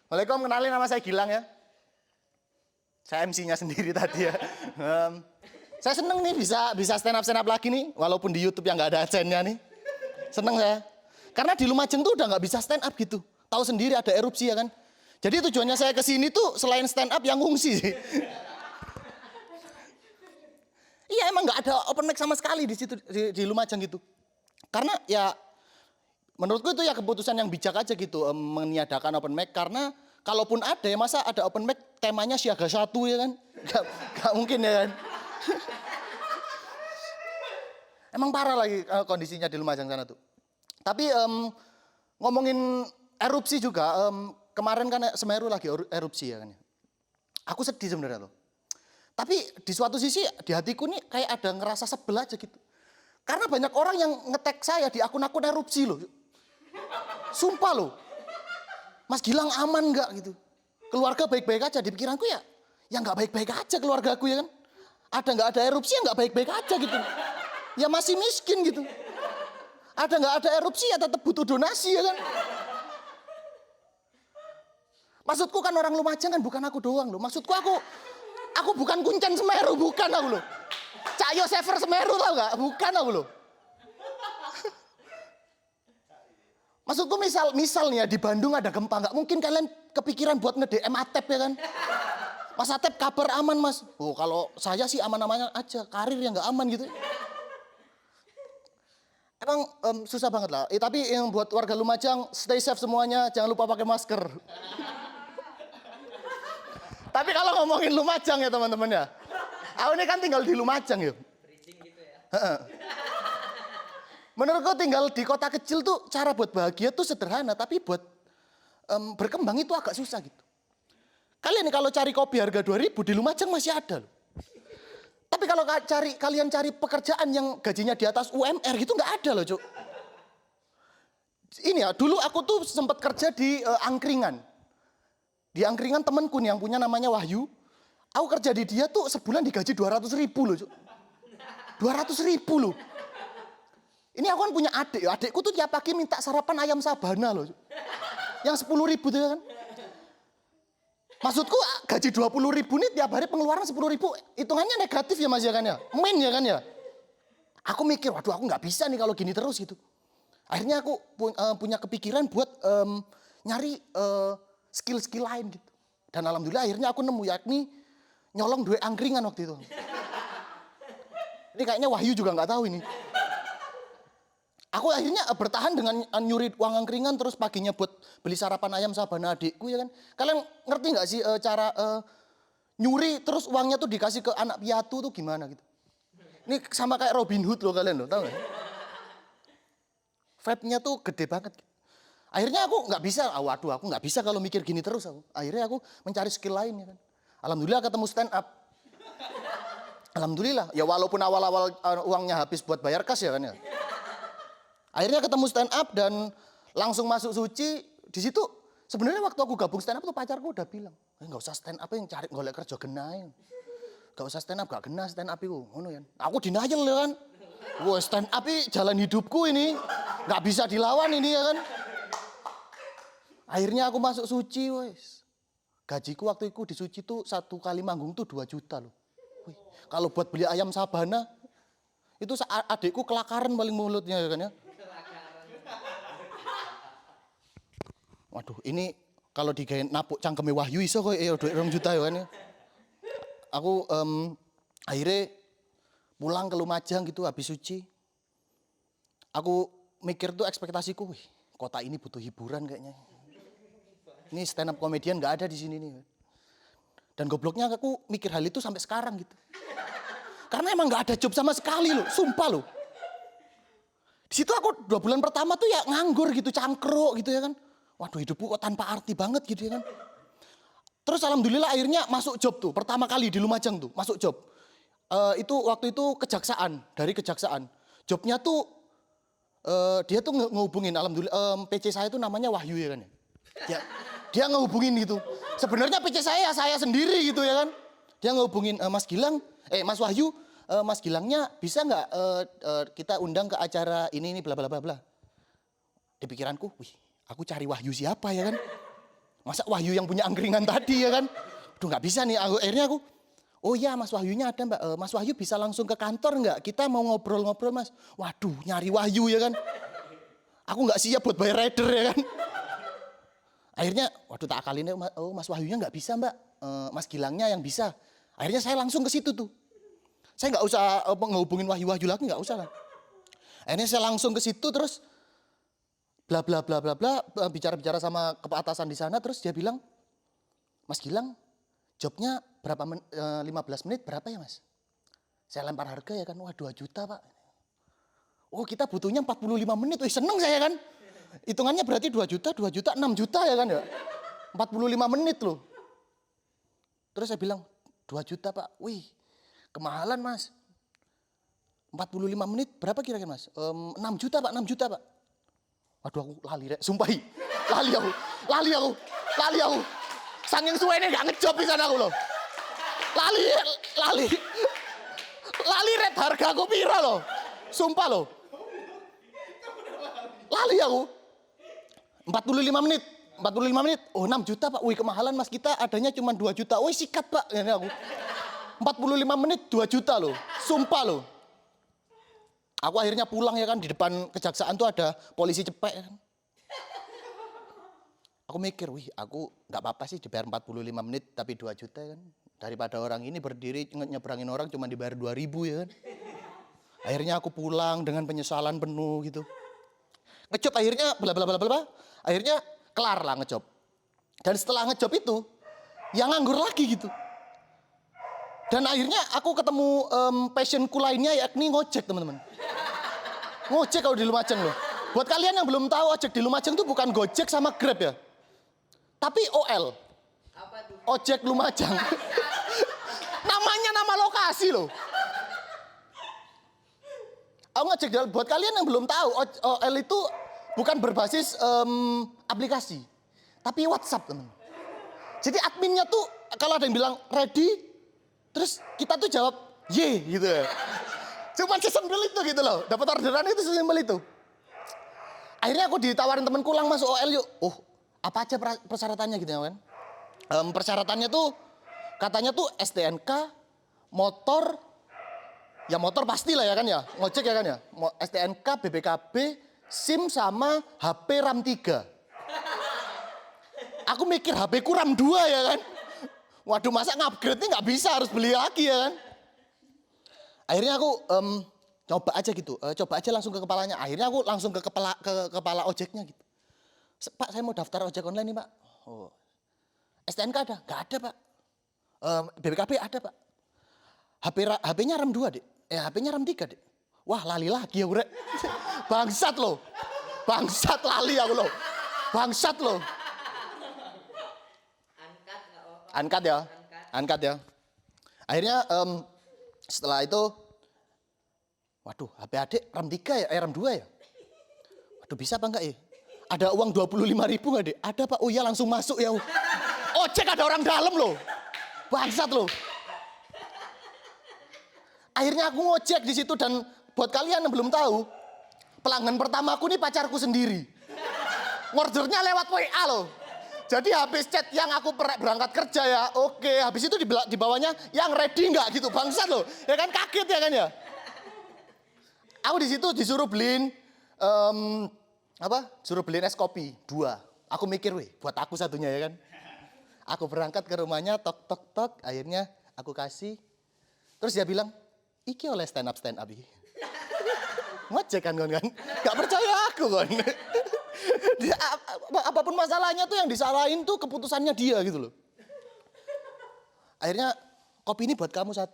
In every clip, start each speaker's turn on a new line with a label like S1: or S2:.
S1: Waalaikumsalam, kenalin nama saya Gilang ya. Saya MC-nya sendiri tadi ya. Saya seneng nih bisa stand up lagi nih, walaupun di YouTube yang nggak ada adsense-nya nih. Seneng saya. Karena di Lumajang tuh udah nggak bisa stand up gitu. Tahu sendiri ada erupsi ya kan. Jadi tujuannya saya kesini tuh selain stand up yang ngungsi sih. Iya emang nggak ada open mic sama sekali di situ di Lumajang gitu. Karena ya menurutku itu ya keputusan yang bijak aja gitu meniadakan open mic karena kalaupun ada ya masa ada open mic temanya siaga satu ya kan? Gak mungkin ya kan? Emang parah lagi kondisinya di Lumajang sana tuh. Tapi ngomongin erupsi juga kemarin kan Semeru lagi erupsi ya kan ya. Aku sedih sebenarnya loh. Tapi di suatu sisi di hatiku nih kayak ada ngerasa sebel aja gitu. Karena banyak orang yang nge-tag saya di akun-akun erupsi loh. Sumpah loh. Mas Gilang aman nggak gitu? Keluarga baik-baik aja di pikiranku ya. Ya nggak baik-baik aja keluarga aku ya kan. Ada nggak ada erupsi ya nggak baik-baik aja gitu. Ya masih miskin gitu. Ada nggak ada erupsi ya tetap butuh donasi ya kan. Maksudku kan orang Lumajang kan bukan aku doang loh. Maksudku aku bukan Kuncen Semeru, bukan aku loh. Cak Yosefer Semeru tau nggak? Bukan aku loh. Maksudku misal nih ya di Bandung ada gempa, nggak mungkin kalian kepikiran buat nge-DM Atep ya kan? Mas Atep kabar aman mas? Oh kalau saya sih aman-aman aja, karir yang nggak aman gitu. Emang susah banget lah. Tapi yang buat warga Lumajang stay safe semuanya, jangan lupa pakai masker. Tapi kalau ngomongin Lumajang ya teman-teman ya, aku ini kan tinggal di Lumajang ya. Menurutku tinggal di kota kecil tuh cara buat bahagia tuh sederhana, tapi buat berkembang itu agak susah gitu. Kalian nih kalau cari kopi harga 2.000 di Lumajang masih ada loh. Tapi kalau kalian cari pekerjaan yang gajinya di atas UMR gitu nggak ada loh, Cuk. Ini ya, dulu aku tuh sempat kerja di angkringan. Di angkringan temenku nih yang punya namanya Wahyu. Aku kerja di dia tuh sebulan digaji 200.000 loh, Cuk. 200.000 loh. Ini aku kan punya adik, adikku tuh tiap pagi minta sarapan ayam sabana loh. Yang 10.000 tuh ya kan. Maksudku gaji 20.000 nih tiap hari pengeluaran 10.000, hitungannya negatif ya mas ya kan ya. Main ya kan ya. Aku mikir, waduh aku nggak bisa nih kalau gini terus gitu. Akhirnya aku punya kepikiran buat nyari skill-skill lain gitu. Dan alhamdulillah akhirnya aku nemu yakni nyolong duit angkringan waktu itu. Ini kayaknya Wahyu juga nggak tahu ini. Aku akhirnya bertahan dengan nyuri uang angkringan terus paginya buat beli sarapan ayam sabana adikku ya kan. Kalian ngerti nggak sih cara nyuri terus uangnya tuh dikasih ke anak piatu tuh gimana gitu. Ini sama kayak Robin Hood loh kalian loh, tahu nggak? Vibe-nya tuh gede banget. Akhirnya aku nggak bisa, waduh aku nggak bisa kalau mikir gini terus aku. Akhirnya aku mencari skill lain ya kan. Alhamdulillah ketemu stand up. Alhamdulillah, ya walaupun awal-awal uangnya habis buat bayar kas ya kan ya. Akhirnya ketemu stand up dan langsung masuk Suci. Di situ sebenarnya waktu aku gabung stand up tuh pacarku udah bilang, nggak usah stand up yang cari golek kerja genain. Gak usah stand up, gak kena stand up itu. Ngono ya. Aku denial ya kan. Wah stand up ini jalan hidupku ini. Gak bisa dilawan ini ya kan. Akhirnya aku masuk Suci wes. Gajiku waktu itu di Suci tuh 1 kali manggung tuh 2 juta loh. Wih, kalau buat beli ayam sabana itu adikku kelakaran paling mulutnya ya kan ya. Waduh ini kalau digain napuk cangkeme Wahyu iso kok duit 2 juta ya kan ya. Aku akhirnya pulang ke Lumajang gitu habis Suci. Aku mikir tuh ekspektasiku, wih, kota ini butuh hiburan kayaknya. Ini stand up komedian nggak ada di sini nih. Dan gobloknya aku mikir hal itu sampai sekarang gitu. Karena emang nggak ada job sama sekali loh, sumpah loh. Di situ aku 2 bulan pertama tuh ya nganggur gitu, cangkruk gitu ya kan. Waduh hidupku kok tanpa arti banget gitu ya kan. Terus alhamdulillah akhirnya masuk job tuh, pertama kali di Lumajang tuh, masuk job. Itu waktu itu kejaksaan, dari kejaksaan. Jobnya tuh, dia tuh ngehubungin, alhamdulillah, PC saya tuh namanya Wahyu ya kan ya. Dia ngehubungin gitu. Sebenarnya PC saya sendiri gitu ya kan. Dia ngehubungin, Mas Wahyu, Mas Gilangnya bisa nggak kita undang ke acara ini bla bla bla bla. Di pikiranku, wih, aku cari Wahyu siapa ya kan? Masa Wahyu yang punya angkringan tadi ya kan? Aduh nggak bisa nih, akhirnya aku, oh iya Mas Wahyunya ada Mbak, Mas Wahyu bisa langsung ke kantor nggak? Kita mau ngobrol-ngobrol Mas. Waduh nyari Wahyu ya kan? Aku nggak siap buat bayar rider ya kan? Akhirnya, waduh tak akalin, oh Mas Wahyunya nggak bisa Mbak, Mas Gilangnya yang bisa. Akhirnya saya langsung ke situ tuh. Saya nggak usah ngehubungin Wahyu-Wahyu lagi, nggak usah lah. Akhirnya saya langsung ke situ terus bla bla bla bla bla bicara-bicara sama keatasan di sana, terus dia bilang, Mas Gilang, jobnya berapa 15 menit berapa ya Mas? Saya lempar harga ya kan, wah 2 juta Pak. Oh kita butuhnya 45 menit, wih seneng saya kan. Hitungannya berarti 2 juta, 6 juta ya kan ya. 45 menit loh. Terus saya bilang, 2 juta Pak, wih kemahalan Mas. 45 menit berapa kira-kira Mas? 6 juta Pak, 6 juta Pak. Waduh aku lali rek, sumpahi. Lali aku. Saking suwene gak ngejob pisan aku loh. Lali rek harga aku pira loh. Sumpah loh. Lali aku. 45 menit. Oh 6 juta Pak. Wih kemahalan Mas, kita adanya cuma 2 juta. Wih sikat Pak. Ini aku. 45 menit 2 juta loh. Sumpah loh. Aku akhirnya pulang ya kan, di depan kejaksaan tuh ada polisi cepek kan. Aku mikir, wih aku gak apa-apa sih dibayar 45 menit tapi 2 juta kan. Daripada orang ini berdiri nyebrangin orang cuma dibayar 2.000 ya kan. Akhirnya aku pulang dengan penyesalan penuh gitu. Ngejob akhirnya bla bla bla bla. Akhirnya kelar lah ngejob. Dan setelah ngejob itu yang nganggur lagi gitu. Dan akhirnya aku ketemu passionku lainnya yakni ngojek teman-teman. Ngojek kalau di Lumajang loh. Buat kalian yang belum tahu, ojek di Lumajang tuh bukan Gojek sama Grab ya. Tapi OL.
S2: Apa tuh?
S1: Ojek Lumajang. Namanya nama lokasi loh. Aku ngecek, buat kalian yang belum tahu, OL itu bukan berbasis aplikasi. Tapi WhatsApp teman. Jadi adminnya tuh kalau ada yang bilang ready, terus kita tuh jawab ye gitu ya. Cuman sesimpel itu gitu loh. Dapat orderan itu sesimpel itu. Akhirnya aku ditawarin temenku lang masuk OL yuk. Oh apa aja persyaratannya gitu ya kan. Persyaratannya tuh katanya tuh STNK, motor, ya motor pastilah ya kan ya. Ngojek ya kan ya. STNK, BPKB, SIM sama HP RAM 3. Aku mikir HP ku RAM 2 ya kan. Waduh masa ngupgrade-nya nggak bisa, harus beli lagi ya kan. Akhirnya aku coba aja gitu, coba aja langsung ke kepalanya. Akhirnya aku langsung ke kepala ojeknya gitu. Pak saya mau daftar ojek online nih Pak. Oh. STNK ada? Nggak ada Pak. BPKB ada Pak. HP-nya RAM 2 dek. HP-nya RAM 3 dek. Wah lali lagi ya urek. Bangsat loh. Bangsat lali aku loh. Bangsat loh. Angkat ya. Angkat ya. Akhirnya setelah itu, waduh HP adik RAM 3 ya, RAM 2 ya. Waduh bisa apa enggak ya? Ada uang 25.000 enggak dek? Ada Pak, oh iya langsung masuk ya. Ojek ada orang dalam loh. Bangsat loh. Akhirnya aku ngojek di situ dan buat kalian yang belum tahu, pelanggan pertama aku nih pacarku sendiri. Ngordernya lewat WA loh. Jadi habis chat yang aku berangkat kerja ya, oke. Habis itu di bawahnya yang ready nggak gitu, bangsat loh. Ya kan kaget ya kan ya. Aku di situ disuruh beliin Suruh beliin es kopi 2. Aku mikir, weh, buat aku satunya ya kan. Aku berangkat ke rumahnya, tok tok tok. Akhirnya aku kasih. Terus dia bilang, iki oleh stand up iki. Ngojek kan kan? Gak percaya aku kan. Dia, apapun masalahnya tuh yang disalahin tuh keputusannya dia gitu loh. Akhirnya kopi ini buat kamu 1.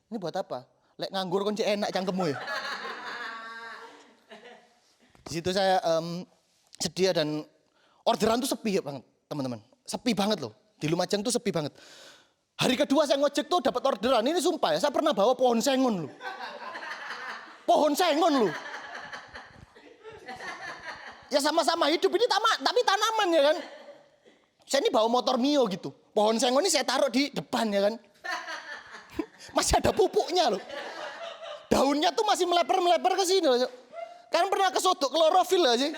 S1: Ini buat apa? Lek nganggur kunci enak cangkemmu ya. Di situ saya sedia dan orderan tuh sepi ya banget teman-teman. Sepi banget loh. Di Lumajang tuh sepi banget. Hari kedua saya ngojek tuh dapat orderan. Ini sumpah ya, saya pernah bawa pohon sengon loh. Pohon sengon loh. Ya sama-sama hidup ini tapi tanaman ya kan. Saya ini bawa motor Mio gitu. Pohon sengon ini saya taruh di depan ya kan. Masih ada pupuknya loh. Daunnya tuh masih meleper ke sini loh. Kan pernah kesodok klorofil aja.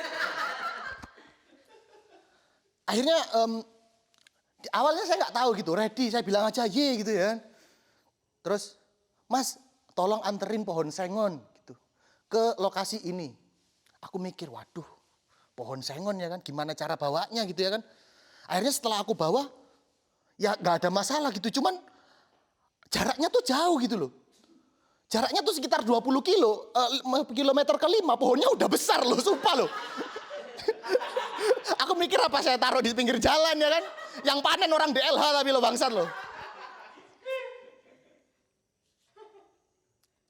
S1: Akhirnya awalnya saya nggak tahu gitu, ready, saya bilang aja ye gitu ya. Terus, Mas, tolong anterin pohon sengon gitu ke lokasi ini. Aku mikir, waduh, pohon sengon ya kan, gimana cara bawanya gitu ya kan. Akhirnya setelah aku bawa, ya nggak ada masalah gitu, cuman jaraknya tuh jauh gitu loh. Jaraknya tuh sekitar 20 kilometer ke 5, pohonnya udah besar loh, sumpah loh. Aku mikir apa saya taruh di pinggir jalan ya kan. Yang panen orang DLH tapi lo bangsat lo.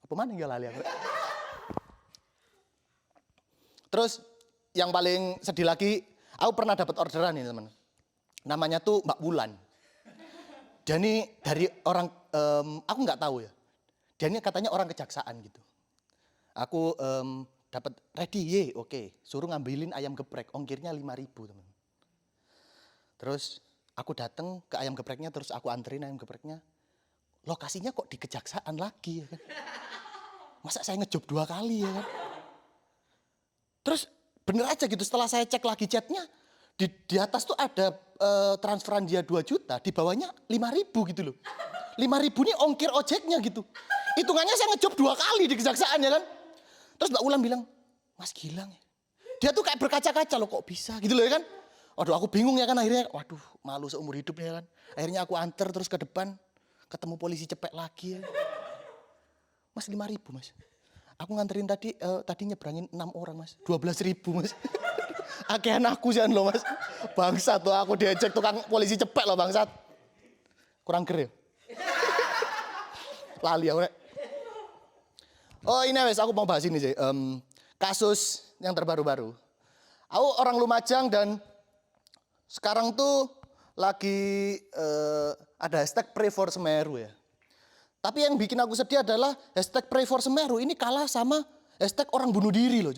S1: Apa mana enggak lali aku. Terus yang paling sedih lagi, aku pernah dapat orderan ini teman. Namanya tuh Mbak Wulan. Dia ini dari orang, aku nggak tahu ya. Dia ini katanya orang kejaksaan gitu. Aku dapat ready ye, oke. Suruh ngambilin ayam geprek, ongkirnya 5.000 teman. Terus aku datang ke ayam gepreknya, terus aku anterin ayam gepreknya. Lokasinya kok di kejaksaan lagi ya kan. Masa saya ngejob 2 kali ya kan. Terus bener aja gitu, setelah saya cek lagi chatnya, di atas tuh ada transferan dia 2 juta, di bawahnya 5.000 gitu loh. 5.000 ini ongkir ojeknya gitu. Hitungannya saya ngejob 2 kali di kejaksaan ya kan. Terus Mbak Ulan bilang, Mas Gilang ya. Dia tuh kayak berkaca-kaca loh, kok bisa gitu loh ya kan. Waduh aku bingung ya kan akhirnya, waduh malu seumur hidupnya kan. Akhirnya aku anter terus ke depan, ketemu polisi cepet lagi ya. Mas 5.000 mas. Aku nganterin tadi nyebrangin 6 orang mas. 12.000 mas. Akehan aku sih loh mas. Bangsat tuh aku diejek tukang polisi cepet loh bangsat. Kurang ger ya. Lali aku. Oh ini wes aku mau bahas ini sih. Kasus yang terbaru-baru. Aku orang Lumajang dan sekarang tuh lagi ada hashtag Pray for Semeru ya. Tapi yang bikin aku sedih adalah hashtag Pray for Semeru ini kalah sama hashtag orang bunuh diri loh.